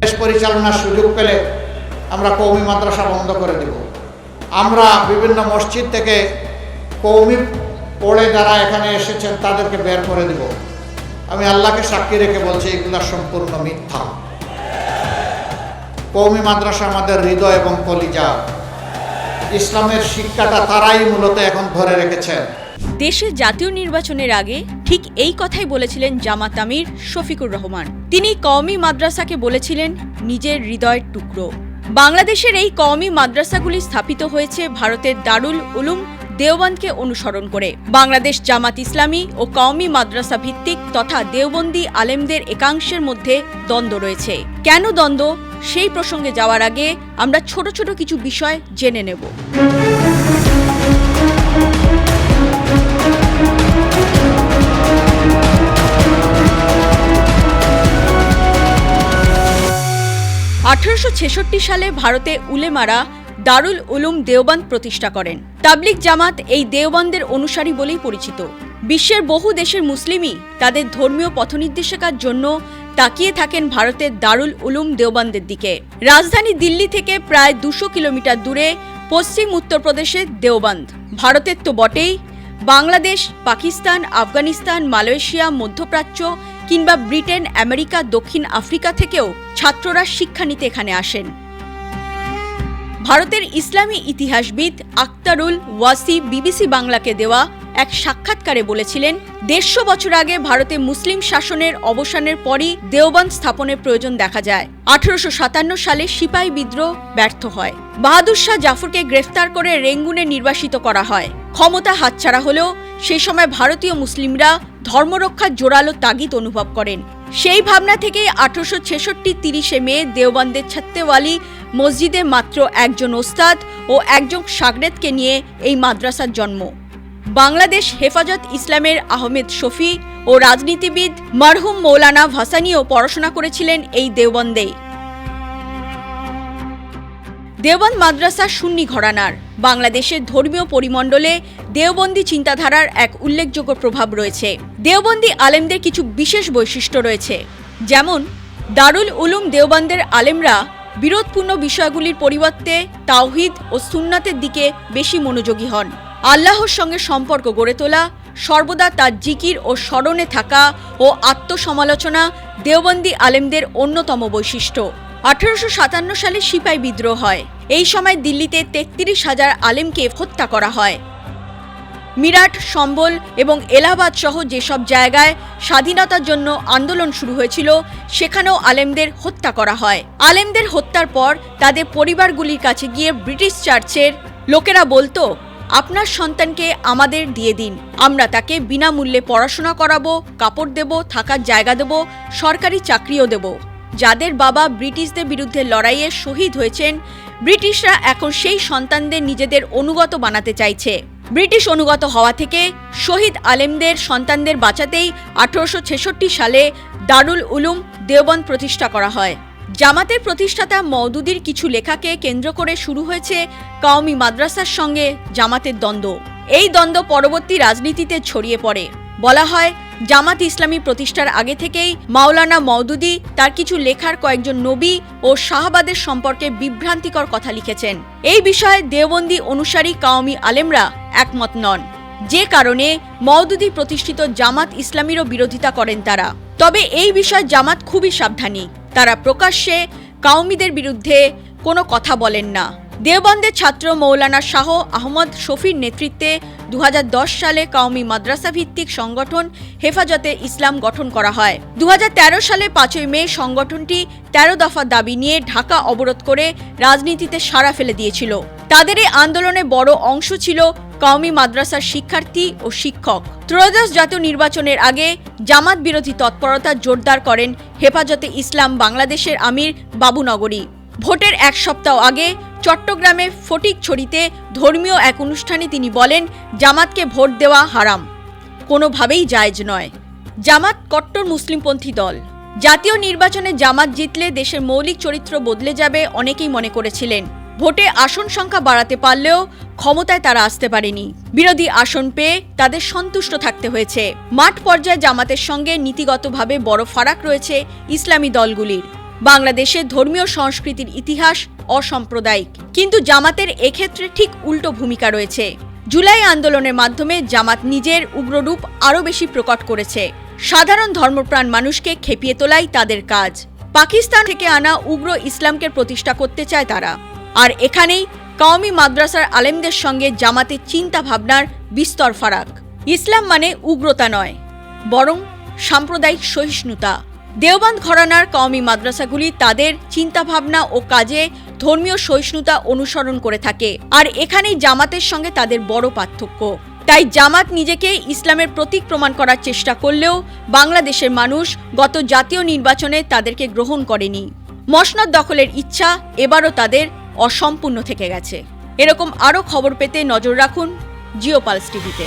দেশ পরিচালনার সুযোগ পেলে আমরা কওমি মাদ্রাসা বন্ধ করে দেব। আমরা বিভিন্ন মসজিদ থেকে কওমি পড়ে যারা এখানে এসেছেন তাদেরকে বের করে দেব। আমি আল্লাহকে সাক্ষী রেখে বলছি এগুলো সম্পূর্ণ মিথ্যা। কওমি মাদ্রাসা আমাদের হৃদয় এবং কলিজা। ইসলামের শিক্ষাটা তারাই মূলত এখন ধরে রেখেছেন। দেশে জাতীয় নির্বাচনের আগে ঠিক এই কথাই বলেছিলেন জামাত আমির শফিকুর রহমান। তিনি কওমি মাদ্রাসাকে বলেছিলেন নিজের হৃদয়ের টুকরো। বাংলাদেশের এই কওমি মাদ্রাসাগুলি স্থাপিত হয়েছে ভারতের দারুল উলুম দেওবন্দকে অনুসরণ করে। বাংলাদেশ জামাত ইসলামী ও কওমি মাদ্রাসা ভিত্তিক তথা দেওবন্দি আলেমদের একাংশের মধ্যে দ্বন্দ্ব রয়েছে। কেন দ্বন্দ্ব, সেই প্রসঙ্গে যাওয়ার আগে আমরা ছোট ছোট কিছু বিষয় জেনে নেব। সালে ভারতে উলেমারা দারুল উলুম দেওবন্দ প্রতিষ্ঠা করেন। তাবলিগ জামাত এই দেওবন্দের অনুসারী বলেই পরিচিত। বিশ্বের বহু দেশের মুসলিমই তাদের ধর্মীয় পথনির্দেশিকার জন্য তাকিয়ে থাকেন ভারতের দারুল উলুম দেওবন্দের দিকে। রাজধানী দিল্লি থেকে প্রায় 200 কিলোমিটার দূরে পশ্চিম উত্তরপ্রদেশের দেওবন্দ। ভারতের তো বটেই, বাংলাদেশ, পাকিস্তান, আফগানিস্তান, মালয়েশিয়া, মধ্যপ্রাচ্য কিংবা ব্রিটেন, আমেরিকা, দক্ষিণ আফ্রিকা থেকেও ছাত্ররা শিক্ষা নিতে এখানে আসেন। ভারতের ইসলামী ইতিহাসবিদ আখতারুল ওয়াসি বিবিসি বাংলাকে দেওয়া এক সাক্ষাৎকারে বলেছিলেন, 150 বছর আগে ভারতে মুসলিম শাসনের অবসানের পরই দেওবন্দ স্থাপনের প্রয়োজন দেখা যায়। 1857 সালে সিপাহী বিদ্রোহ ব্যর্থ হয়। বাহাদুর শাহ জাফরকে গ্রেফতার করে রেঙ্গুনে নির্বাসিত করা হয়। ক্ষমতা হাতছাড়া হলেও সেই সময় ভারতীয় মুসলিমরা ধর্মরক্ষার জোরালো তাগিদ অনুভব করেন। সেই ভাবনা থেকেই 1866 30 মে দেওবন্দের ছত্তেওয়ালি মসজিদে মাত্র একজন ওস্তাদ ও একজন শাগরেদকে নিয়ে এই মাদ্রাসার জন্ম। বাংলাদেশ হেফাজত ইসলামের আহমেদ শফি ও রাজনীতিবিদ মরহুম মৌলানা ভাসানীও পড়াশোনা করেছিলেন এই দেওবন্দে। দেওবন্দ মাদ্রাসা সুন্নি ঘরানার। বাংলাদেশের ধর্মীয় পরিমণ্ডলে দেওবন্দি চিন্তাধারার এক উল্লেখযোগ্য প্রভাব রয়েছে। দেওবন্দি আলেমদের কিছু বিশেষ বৈশিষ্ট্য রয়েছে, যেমন দারুল উলুম দেওবন্দের আলেমরা বিরোধপূর্ণ বিষয়গুলির পরিবর্তে তাওহিদ ও সুন্নাতের দিকে বেশি মনোযোগী হন। আল্লাহর সঙ্গে সম্পর্ক গড়ে তোলা, সর্বদা তার জিকির ও স্মরণে থাকা ও আত্মসমালোচনা দেওবন্দি আলেমদের অন্যতম বৈশিষ্ট্য। 1857 সালে সিপাহী বিদ্রোহ হয়। এই সময় দিল্লিতে 33,000 আলেমকে হত্যা করা হয়। মিরাট, সম্বল এবং এলাহাবাদ সহ যেসব জায়গায় স্বাধীনতার জন্য আন্দোলন শুরু হয়েছিল সেখানেও আলেমদের হত্যা করা হয়। আলেমদের হত্যার পর তাদের পরিবারগুলির কাছে গিয়ে ব্রিটিশ চার্চের লোকেরা বলতো, আপনার সন্তানকে আমাদের দিয়ে দিন, আমরা তাকে বিনামূল্যে পড়াশোনা করাবো, কাপড় দেব, থাকার জায়গা দেব, সরকারি চাকরিও দেব। যাদের বাবা ব্রিটিশদের বিরুদ্ধে লড়াইয়ে শহীদ হয়েছেন, ব্রিটিশরা এখন সেই সন্তানদের নিজেদের অনুগত বানাতে চাইছে। ব্রিটিশ অনুগত হওয়া থেকে শহীদ আলেমদের সন্তানদের বাঁচাতেই 1866 সালে দারুল উলুম দেওবন্দ প্রতিষ্ঠা করা হয়। জামাতের প্রতিষ্ঠাতা মওদুদির কিছু লেখাকে কেন্দ্র করে শুরু হয়েছে কওমি মাদ্রাসার সঙ্গে জামাতের দ্বন্দ্ব। এই দ্বন্দ্ব পরবর্তী রাজনীতিতে ছড়িয়ে পড়ে। বলা হয়, জামাত ইসলামী প্রতিষ্ঠার আগে থেকেই মাওলানা মওদুদি তার কিছু লেখার কয়েকজন নবী ও শাহবাদের সম্পর্কে বিভ্রান্তিকর কথা লিখেছেন। এই বিষয়ে দেওবন্দি অনুসারী কওমি আলেমরা একমত নন, যে কারণে মওদুদি প্রতিষ্ঠিত জামাত ইসলামীরও বিরোধিতা করেন তারা। তবে এই বিষয়ে জামাত খুবই সাবধানী। তারা প্রকাশ্যে কওমিদের বিরুদ্ধে কোনো কথা বলেন না। দেওবন্দের ছাত্র মৌলানা শাহ আহমদ শফির নেতৃত্বে 2010 সালে কওমি মাদ্রাসা ভিত্তিক সংগঠন হেফাজতে ইসলাম গঠন করা হয়। 2013 সালে 5 মে সংগঠনটি 13 দফা দাবি নিয়ে ঢাকা অবরোধ করে রাজনীতিতে সাড়া ফেলে দিয়েছিল। তাদের এই আন্দোলনে বড় অংশ ছিল কওমি মাদ্রাসার শিক্ষার্থী ও শিক্ষক। ত্রয়োদশ জাতীয় নির্বাচনের আগে জামাত বিরোধী তৎপরতা জোরদার করেন হেফাজতে ইসলাম বাংলাদেশের আমির বাবুনগরী। ভোটের এক সপ্তাহ আগে চট্টগ্রামে ফটিকছড়িতে ধর্মীয় এক অনুষ্ঠানে তিনি বলেন, জামাতকে ভোট দেওয়া হারাম, কোনোভাবেই জায়েজ নয়। জামাত কট্টর মুসলিমপন্থী দল। জাতীয় নির্বাচনে জামাত জিতলে দেশের মৌলিক চরিত্র বদলে যাবে অনেকেই মনে করেছিলেন। ভোটে আসন সংখ্যা বাড়াতে পারলেও ক্ষমতায় তারা আসতে পারেনি। বিরোধী আসন পেয়ে তাদের সন্তুষ্ট থাকতে হয়েছে। মাঠ পর্যায়ে জামাতের সঙ্গে নীতিগতভাবে বড় ফারাক রয়েছে ইসলামী দলগুলির। বাংলাদেশের ধর্মীয় সংস্কৃতির ইতিহাস অসাম্প্রদায়িক, কিন্তু জামাতের এক্ষেত্রে ঠিক উল্টো ভূমিকা রয়েছে। জুলাই আন্দোলনের মাধ্যমে জামাত নিজের উগ্ররূপ আরও বেশি প্রকট করেছে। সাধারণ ধর্মপ্রাণ মানুষকে খেপিয়ে তোলাই তাদের কাজ। পাকিস্তান থেকে আনা উগ্র ইসলামকে প্রতিষ্ঠা করতে চায় তারা। আর এখানেই কওমি মাদ্রাসার আলেমদের সঙ্গে জামাতের চিন্তা ভাবনার বিস্তর ফারাক। ইসলাম মানে উগ্রতা নয়, বরং সাম্প্রদায়িক সহিষ্ণুতা। দেওবন্দ ঘরানার কওমি মাদ্রাসাগুলি তাদের চিন্তাভাবনা ও কাজে ধর্মীয় সহিষ্ণুতা অনুসরণ করে থাকে, আর এখানেই জামাতের সঙ্গে তাদের বড় পার্থক্য। তাই জামাত নিজেকে ইসলামের প্রতীক প্রমাণ করার চেষ্টা করলেও বাংলাদেশের মানুষ গত জাতীয় নির্বাচনে তাদেরকে গ্রহণ করেনি। মসনদ দখলের ইচ্ছা এবারও তাদের অসম্পূর্ণ থেকে গেছে। এরকম আরও খবর পেতে নজর রাখুন জিও পালস টিভিতে।